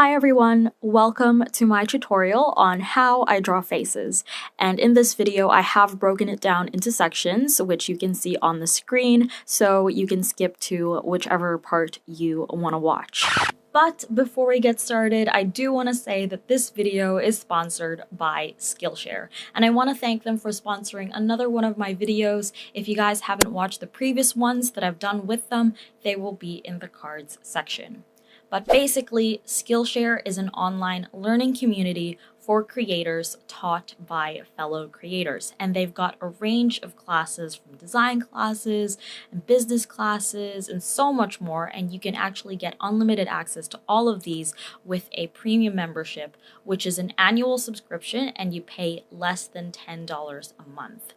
Hi everyone, welcome to my tutorial on how I draw faces. And in this video, I have broken it down into sections, which you can see on the screen, so you can skip to whichever part you want to watch. But before we get started, I do want to say that this video is sponsored by Skillshare, and I want to thank them for sponsoring another one of my videos. If you guys haven't watched the previous ones that I've done with them, they will be in the cards section. But basically, Skillshare is an online learning community for creators taught by fellow creators. And they've got a range of classes from design classes and business classes and so much more. And you can actually get unlimited access to all of these with a premium membership, which is an annual subscription and you pay less than $10 a month.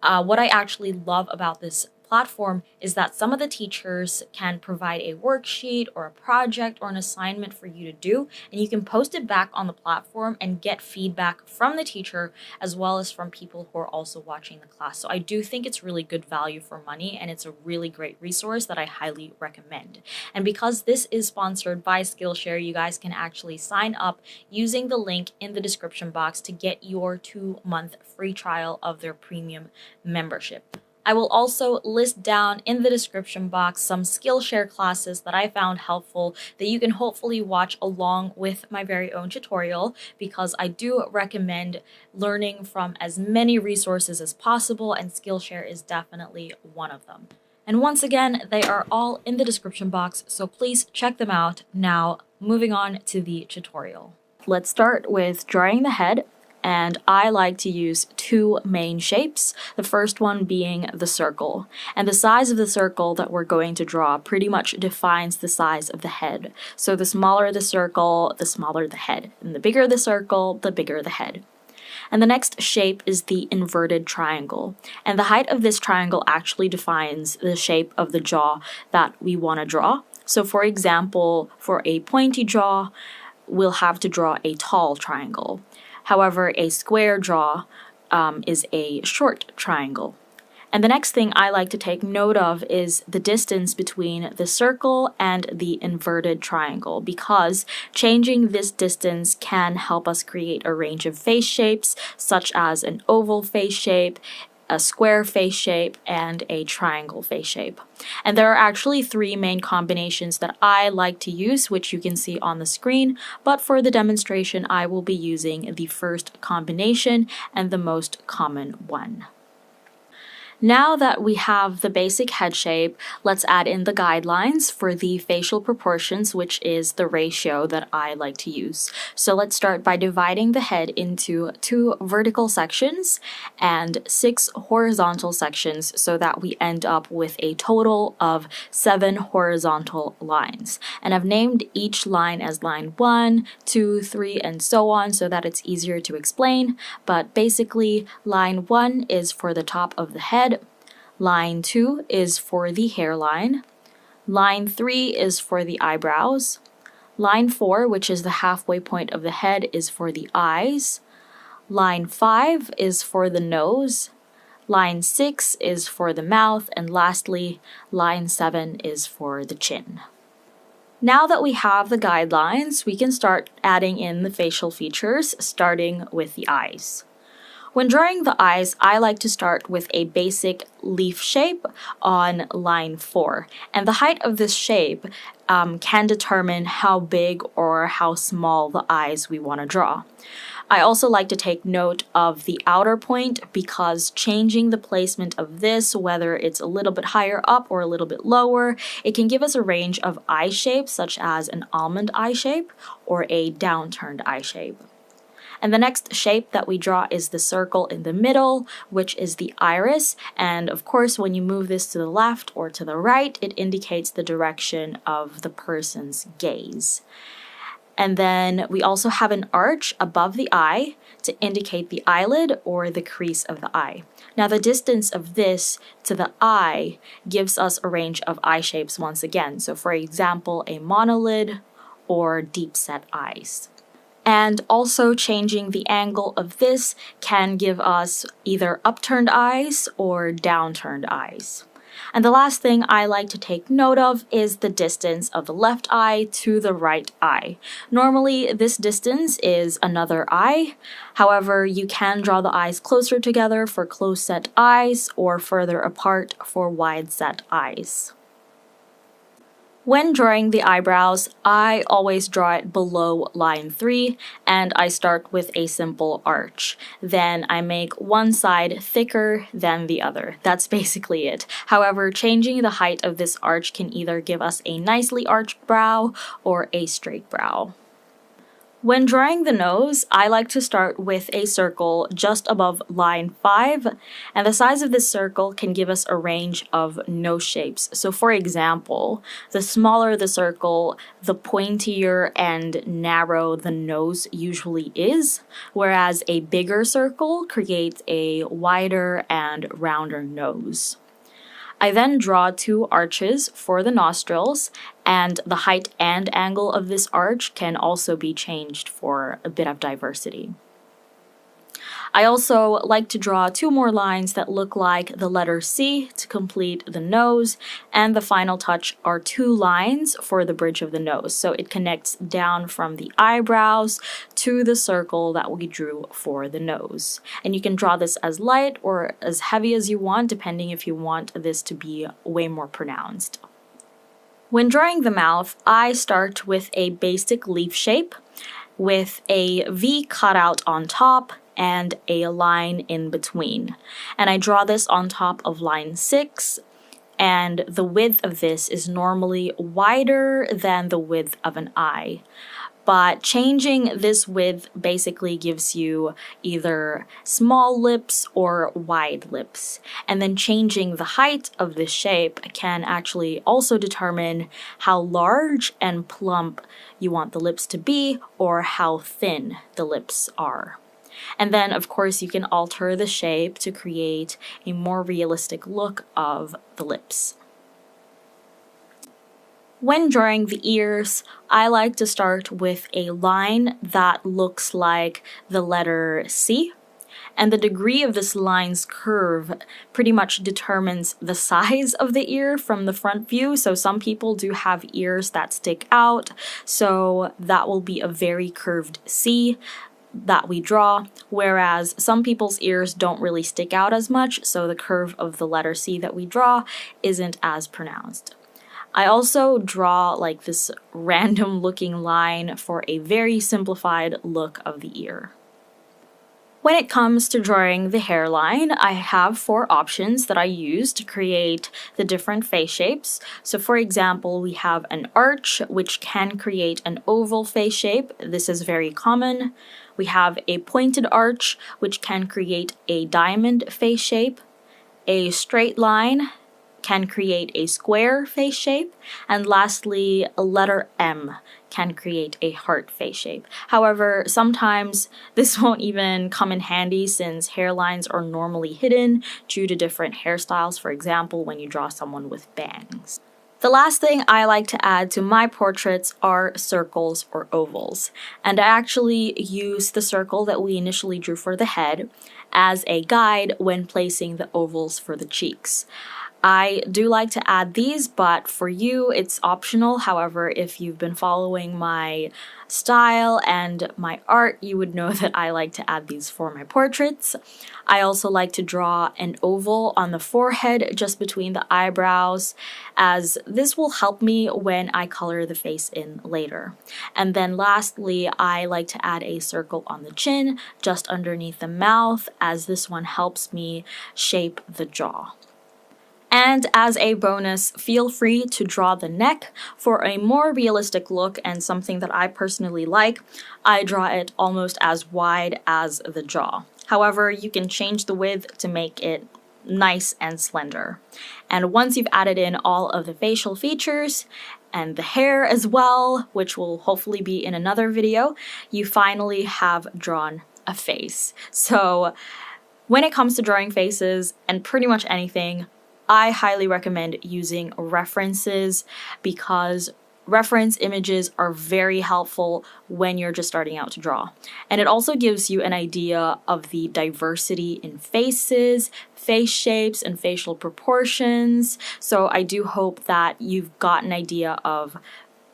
What I actually love about this platform is that some of the teachers can provide a worksheet or a project or an assignment for you to do, and you can post it back on the platform and get feedback from the teacher as well as from people who are also watching the class. So I do think it's really good value for money, and it's a really great resource that I highly recommend. And because this is sponsored by Skillshare, you guys can actually sign up using the link in the description box to get your 2-month free trial of their premium membership. I will also list down in the description box some Skillshare classes that I found helpful that you can hopefully watch along with my very own tutorial, because I do recommend learning from as many resources as possible, and Skillshare is definitely one of them. And once again, they are all in the description box, so please check them out. Now, moving on to the tutorial. Let's start with drawing the head. And I like to use two main shapes, the first one being the circle. And the size of the circle that we're going to draw pretty much defines the size of the head. So the smaller the circle, the smaller the head. And the bigger the circle, the bigger the head. And the next shape is the inverted triangle. And the height of this triangle actually defines the shape of the jaw that we want to draw. So for example, for a pointy jaw, we'll have to draw a tall triangle. However, a square jaw is a short triangle. And the next thing I like to take note of is the distance between the circle and the inverted triangle, because changing this distance can help us create a range of face shapes, such as an oval face shape, a square face shape, and a triangle face shape. And there are actually 3 main combinations that I like to use, which you can see on the screen, but for the demonstration I will be using the first combination and the most common one. Now that we have the basic head shape, let's add in the guidelines for the facial proportions, which is the ratio that I like to use. So let's start by dividing the head into 2 vertical sections and 6 horizontal sections, so that we end up with a total of 7 horizontal lines. And I've named each line as line 1, 2, 3, and so on, so that it's easier to explain. But basically, line 1 is for the top of the head. Line 2 is for the hairline. Line 3 is for the eyebrows. Line 4, which is the halfway point of the head, is for the eyes. Line 5 is for the nose. Line 6 is for the mouth. And lastly, line 7 is for the chin. Now that we have the guidelines, we can start adding in the facial features, starting with the eyes. When drawing the eyes, I like to start with a basic leaf shape on line 4. And the height of this shape can determine how big or how small the eyes we want to draw. I also like to take note of the outer point, because changing the placement of this, whether it's a little bit higher up or a little bit lower, it can give us a range of eye shapes, such as an almond eye shape or a downturned eye shape. And the next shape that we draw is the circle in the middle, which is the iris. And of course, when you move this to the left or to the right, it indicates the direction of the person's gaze. And then we also have an arch above the eye to indicate the eyelid or the crease of the eye. Now, the distance of this to the eye gives us a range of eye shapes once again. So for example, a monolid or deep set eyes. And also changing the angle of this can give us either upturned eyes or downturned eyes. And the last thing I like to take note of is the distance of the left eye to the right eye. Normally, this distance is another eye. However, you can draw the eyes closer together for close-set eyes or further apart for wide-set eyes. When drawing the eyebrows, I always draw it below line 3, and I start with a simple arch. Then I make one side thicker than the other. That's basically it. However, changing the height of this arch can either give us a nicely arched brow or a straight brow. When drawing the nose, I like to start with a circle just above line 5, and the size of this circle can give us a range of nose shapes. So for example, the smaller the circle, the pointier and narrow the nose usually is, whereas a bigger circle creates a wider and rounder nose. I then draw 2 arches for the nostrils, and the height and angle of this arch can also be changed for a bit of diversity. I also like to draw 2 more lines that look like the letter C to complete the nose, and the final touch are 2 lines for the bridge of the nose, so it connects down from the eyebrows to the circle that we drew for the nose. And you can draw this as light or as heavy as you want, depending if you want this to be way more pronounced. When drawing the mouth, I start with a basic leaf shape with a V cutout on top and a line in between. And I draw this on top of line 6, and the width of this is normally wider than the width of an eye. But changing this width basically gives you either small lips or wide lips. And then changing the height of this shape can actually also determine how large and plump you want the lips to be or how thin the lips are. And then, of course, you can alter the shape to create a more realistic look of the lips. When drawing the ears, I like to start with a line that looks like the letter C. And the degree of this line's curve pretty much determines the size of the ear from the front view. So some people do have ears that stick out, so that will be a very curved C that we draw, whereas some people's ears don't really stick out as much, so the curve of the letter C that we draw isn't as pronounced. I also draw like this random looking line for a very simplified look of the ear. When it comes to drawing the hairline, I have 4 options that I use to create the different face shapes. So for example, we have an arch, which can create an oval face shape. This is very common. We have a pointed arch, which can create a diamond face shape. A straight line can create a square face shape, and lastly, a letter M can create a heart face shape. However, sometimes this won't even come in handy since hairlines are normally hidden due to different hairstyles, for example, when you draw someone with bangs. The last thing I like to add to my portraits are circles or ovals, and I actually use the circle that we initially drew for the head as a guide when placing the ovals for the cheeks. I do like to add these, but for you, it's optional. However, if you've been following my style and my art, you would know that I like to add these for my portraits. I also like to draw an oval on the forehead just between the eyebrows, as this will help me when I color the face in later. And then lastly, I like to add a circle on the chin just underneath the mouth, as this one helps me shape the jaw. And as a bonus, feel free to draw the neck. For a more realistic look and something that I personally like, I draw it almost as wide as the jaw. However, you can change the width to make it nice and slender. And once you've added in all of the facial features and the hair as well, which will hopefully be in another video, you finally have drawn a face. So when it comes to drawing faces and pretty much anything, I highly recommend using references, because reference images are very helpful when you're just starting out to draw. And it also gives you an idea of the diversity in faces, face shapes, and facial proportions. So I do hope that you've got an idea of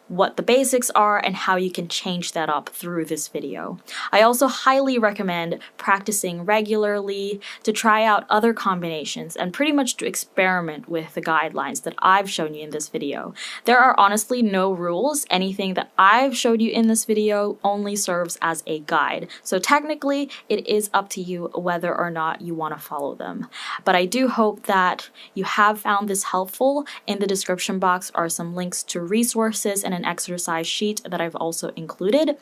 what the basics are and how you can change that up through this video. I also highly recommend practicing regularly to try out other combinations and pretty much to experiment with the guidelines that I've shown you in this video. There are honestly no rules. Anything that I've showed you in this video only serves as a guide. So technically, it is up to you whether or not you want to follow them. But I do hope that you have found this helpful. In the description box are some links to resources and an exercise sheet that I've also included.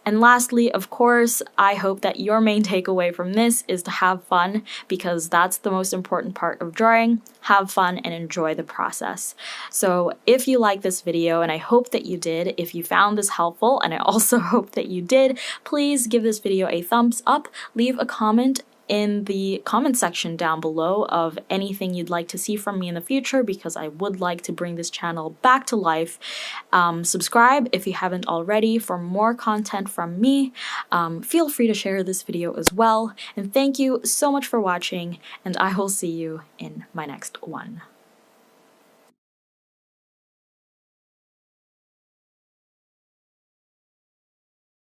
And lastly, of course, I hope that your main takeaway from this is to have fun, because that's the most important part of drawing. Have fun and enjoy the process. So if you like this video, and I hope that you did, if you found this helpful, and I also hope that you did, please give this video a thumbs up, leave a comment in the comment section down below of anything you'd like to see from me in the future, because I would like to bring this channel back to life. Subscribe if you haven't already for more content from me. Feel free to share this video as well. And thank you so much for watching, and I will see you in my next one.